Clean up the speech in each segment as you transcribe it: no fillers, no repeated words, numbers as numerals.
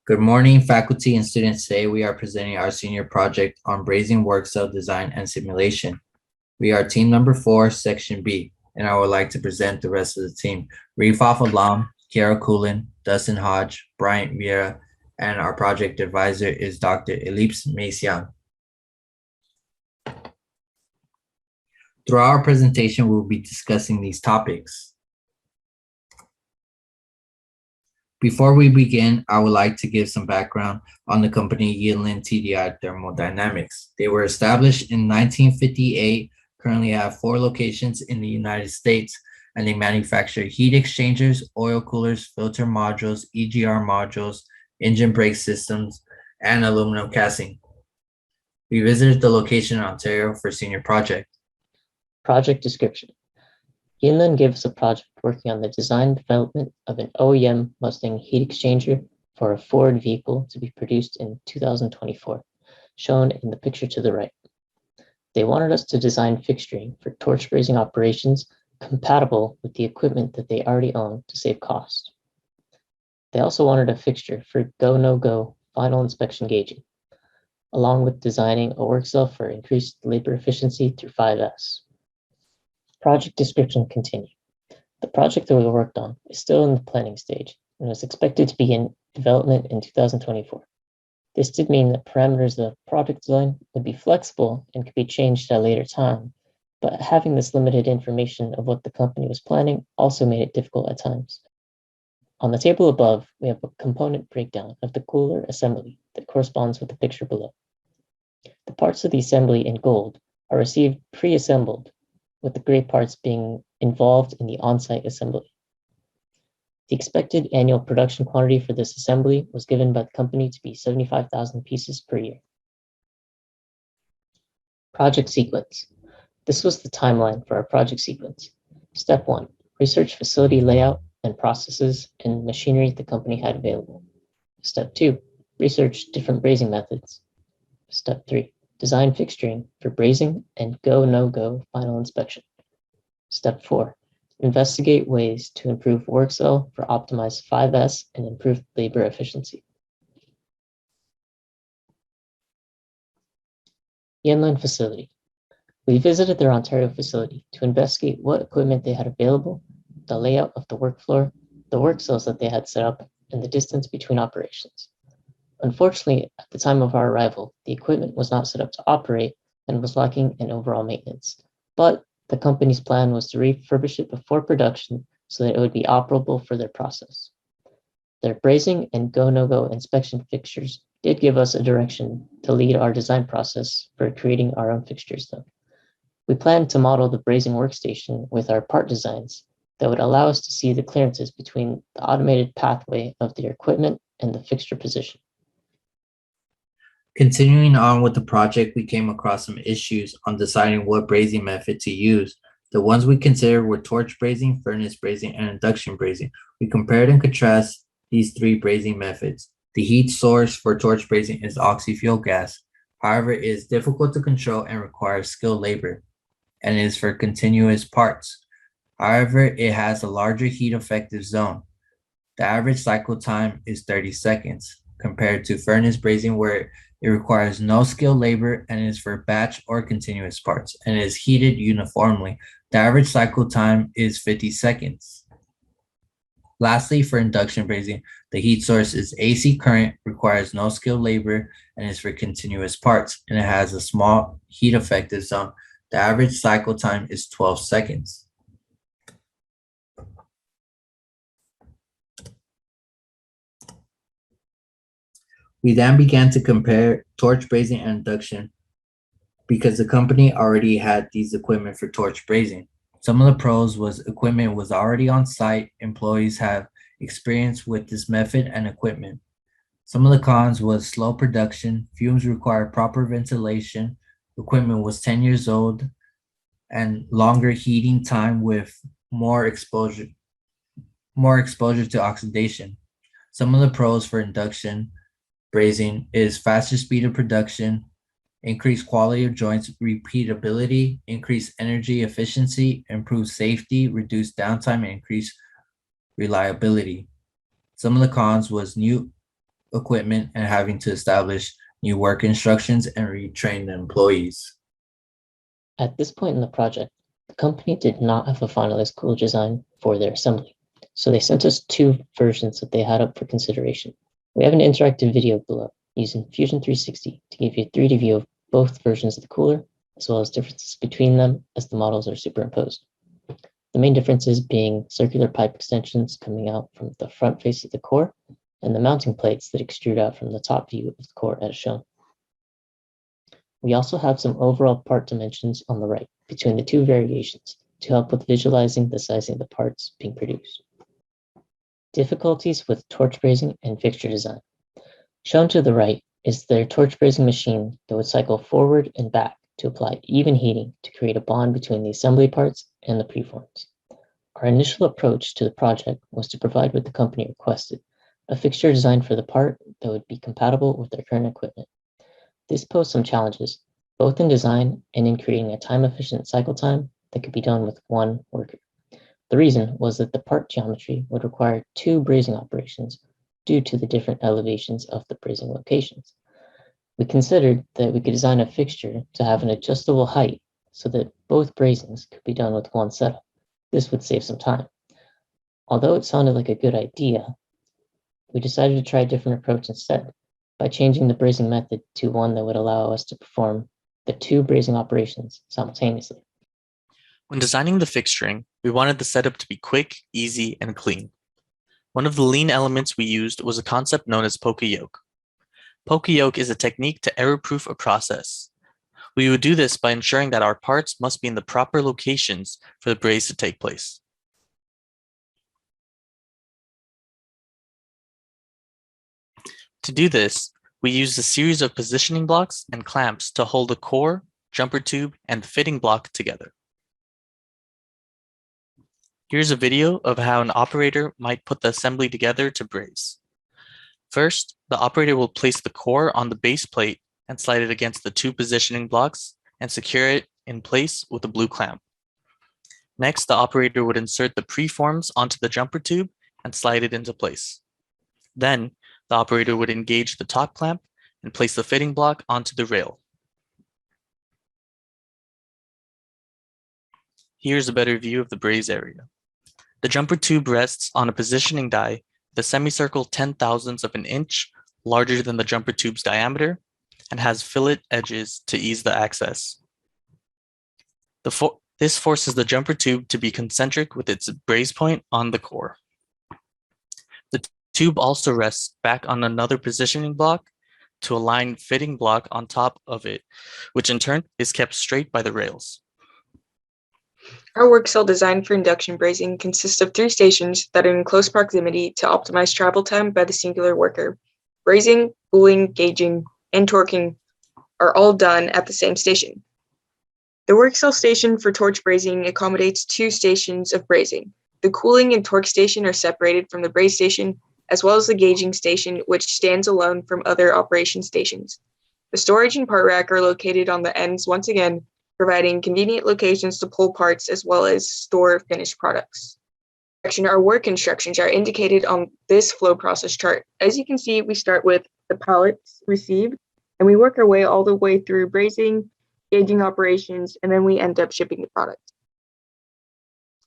Good morning, faculty and students. Today we are presenting our senior project on brazing work cell design and simulation. We are team number 4, section B, and I would like to present the rest of the team. Rifaf Alam, Kiara Coolin, Dustin Hodge, Bryant Vieira, and our project advisor is Dr. Ellipse Mesian. Throughout our presentation, we will be discussing these topics. Before we begin, I would like to give some background on the company Yinlin TDI Thermodynamics. They were established in 1958, currently have 4 locations in the United States, and they manufacture heat exchangers, oil coolers, filter modules, EGR modules, engine brake systems, and aluminum casting. We visited the location in Ontario for senior project. Project description. Yinlin gave us a project working on the design and development of an OEM Mustang heat exchanger for a Ford vehicle to be produced in 2024, shown in the picture to the right. They wanted us to design fixturing for torch brazing operations compatible with the equipment that they already own to save cost. They also wanted a fixture for go-no-go final inspection gauging, along with designing a work cell for increased labor efficiency through 5S. Project description continued. The project that we worked on is still in the planning stage and is expected to begin development in 2024. This did mean that parameters of project design would be flexible and could be changed at a later time, but having this limited information of what the company was planning also made it difficult at times. On the table above, we have a component breakdown of the cooler assembly that corresponds with the picture below. The parts of the assembly in gold are received pre-assembled, with the gray parts being involved in the on-site assembly. The expected annual production quantity for this assembly was given by the company to be 75,000 pieces per year. Project sequence. This was the timeline for our project sequence. Step 1, research facility layout and processes and machinery the company had available. Step 2, research different brazing methods. Step 3, design fixturing for brazing and go-no-go final inspection. Step 4, investigate ways to improve work cell for optimized 5S and improved labor efficiency. Yinlin facility. We visited their Ontario facility to investigate what equipment they had available, the layout of the work floor, the work cells that they had set up, and the distance between operations. Unfortunately, at the time of our arrival, the equipment was not set up to operate and was lacking in overall maintenance. But the company's plan was to refurbish it before production so that it would be operable for their process. Their brazing and go-no-go inspection fixtures did give us a direction to lead our design process for creating our own fixtures, though. We planned to model the brazing workstation with our part designs that would allow us to see the clearances between the automated pathway of their equipment and the fixture position. Continuing on with the project, we came across some issues on deciding what brazing method to use. The ones we considered were torch brazing, furnace brazing, and induction brazing. We compared and contrasted these 3 brazing methods. The heat source for torch brazing is oxy-fuel gas. However, it is difficult to control and requires skilled labor, and is for continuous parts. However, it has a larger heat effective zone. The average cycle time is 30 seconds, compared to furnace brazing where it requires no skilled labor and is for batch or continuous parts and is heated uniformly. The average cycle time is 50 seconds. Lastly, for induction brazing, the heat source is AC current, requires no skilled labor, and is for continuous parts, and it has a small heat effective zone. The average cycle time is 12 seconds. We then began to compare torch brazing and induction because the company already had these equipment for torch brazing. Some of the pros was equipment was already on site, employees have experience with this method and equipment. Some of the cons was slow production, fumes require proper ventilation, equipment was 10 years old, and longer heating time with more exposure to oxidation. Some of the pros for induction brazing is faster speed of production, increased quality of joints repeatability, increased energy efficiency, improved safety, reduced downtime, and increased reliability. Some of the cons was new equipment and having to establish new work instructions and retrain the employees. At this point in the project, the company did not have a finalized cooler design for their assembly, so they sent us two versions that they had up for consideration. We have an interactive video below using Fusion 360 to give you a 3D view of both versions of the cooler, as well as differences between them as the models are superimposed. The main differences being circular pipe extensions coming out from the front face of the core and the mounting plates that extrude out from the top view of the core as shown. We also have some overall part dimensions on the right between the two variations to help with visualizing the sizing of the parts being produced. Difficulties with torch brazing and fixture design. Shown to the right is their torch brazing machine that would cycle forward and back to apply even heating to create a bond between the assembly parts and the preforms. Our initial approach to the project was to provide what the company requested, a fixture design for the part that would be compatible with their current equipment. This posed some challenges, both in design and in creating a time-efficient cycle time that could be done with one worker. The reason was that the part geometry would require two brazing operations due to the different elevations of the brazing locations. We considered that we could design a fixture to have an adjustable height so that both brazings could be done with one setup. This would save some time. Although it sounded like a good idea, we decided to try a different approach instead by changing the brazing method to one that would allow us to perform the two brazing operations simultaneously. When designing the fixturing, we wanted the setup to be quick, easy, and clean. One of the lean elements we used was a concept known as poka-yoke. Poka-yoke is a technique to error-proof a process. We would do this by ensuring that our parts must be in the proper locations for the braze to take place. To do this, we used a series of positioning blocks and clamps to hold the core, jumper tube, and fitting block together. Here's a video of how an operator might put the assembly together to braze. First, the operator will place the core on the base plate and slide it against the two positioning blocks and secure it in place with a blue clamp. Next, the operator would insert the preforms onto the jumper tube and slide it into place. Then, the operator would engage the top clamp and place the fitting block onto the rail. Here's a better view of the braze area. The jumper tube rests on a positioning die with a semicircle 10/1000ths of an inch larger than the jumper tube's diameter and has fillet edges to ease the access. This forces the jumper tube to be concentric with its braze point on the core. The tube also rests back on another positioning block to align fitting block on top of it, which in turn is kept straight by the rails. Our work cell designed for induction brazing consists of 3 stations that are in close proximity to optimize travel time by the singular worker. Brazing, cooling, gauging, and torquing are all done at the same station. The work cell station for torch brazing accommodates 2 stations of brazing. The cooling and torque station are separated from the braze station, as well as the gauging station, which stands alone from other operation stations. The storage and part rack are located on the ends once again, providing convenient locations to pull parts as well as store finished products. Our work instructions are indicated on this flow process chart. As you can see, we start with the pallets received, and we work our way all the way through brazing, gauging operations, and then we end up shipping the product.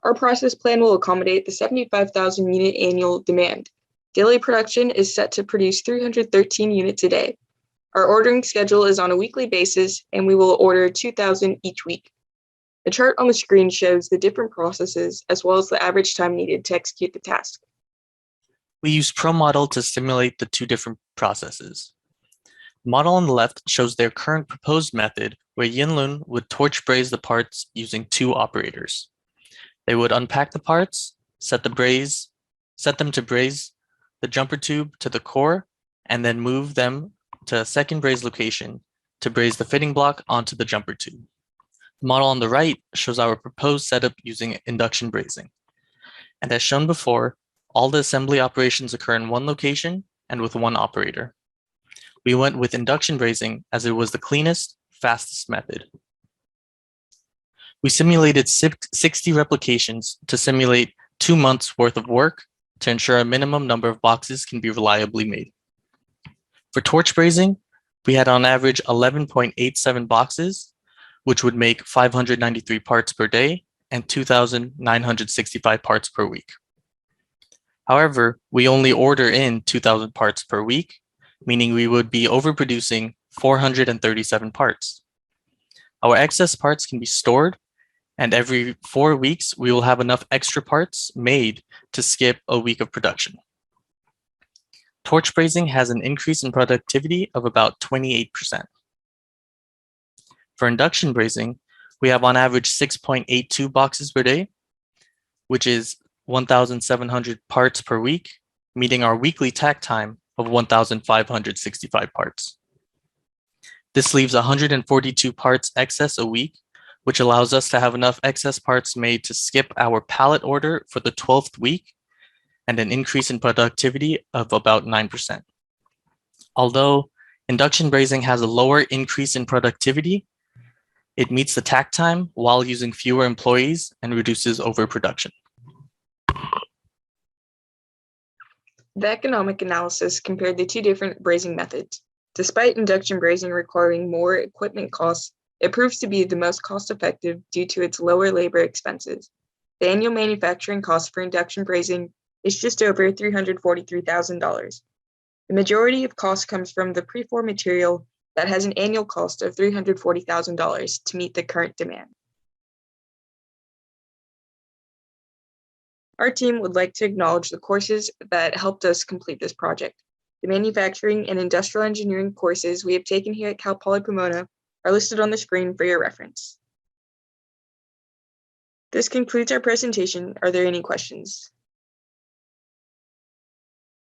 Our process plan will accommodate the 75,000 unit annual demand. Daily production is set to produce 313 units a day. Our ordering schedule is on a weekly basis, and we will order 2,000 each week. The chart on the screen shows the different processes as well as the average time needed to execute the task. We use ProModel to simulate the 2 different processes. The model on the left shows their current proposed method, where Yinlun would torch braze the parts using 2 operators. They would unpack the parts, set them to braze the jumper tube to the core, and then move them to a second braze location to braze the fitting block onto the jumper tube. The model on the right shows our proposed setup using induction brazing. And as shown before, all the assembly operations occur in one location and with one operator. We went with induction brazing as it was the cleanest, fastest method. We simulated 60 replications to simulate 2 months worth of work to ensure a minimum number of boxes can be reliably made. For torch brazing, we had on average 11.87 boxes, which would make 593 parts per day and 2,965 parts per week. However, we only order in 2,000 parts per week, meaning we would be overproducing 437 parts. Our excess parts can be stored, and every 4 weeks, we will have enough extra parts made to skip a week of production. Torch brazing has an increase in productivity of about 28%. For induction brazing, we have on average 6.82 boxes per day, which is 1,700 parts per week, meeting our weekly takt time of 1,565 parts. This leaves 142 parts excess a week, which allows us to have enough excess parts made to skip our pallet order for the 12th week and an increase in productivity of about 9%. Although induction brazing has a lower increase in productivity, it meets the takt time while using fewer employees and reduces overproduction. The economic analysis compared the two different brazing methods. Despite induction brazing requiring more equipment costs, it proves to be the most cost-effective due to its lower labor expenses. The annual manufacturing cost for induction brazing is just over $343,000. The majority of cost comes from the preform material that has an annual cost of $340,000 to meet the current demand. Our team would like to acknowledge the courses that helped us complete this project. The manufacturing and industrial engineering courses we have taken here at Cal Poly Pomona are listed on the screen for your reference. This concludes our presentation. Are there any questions?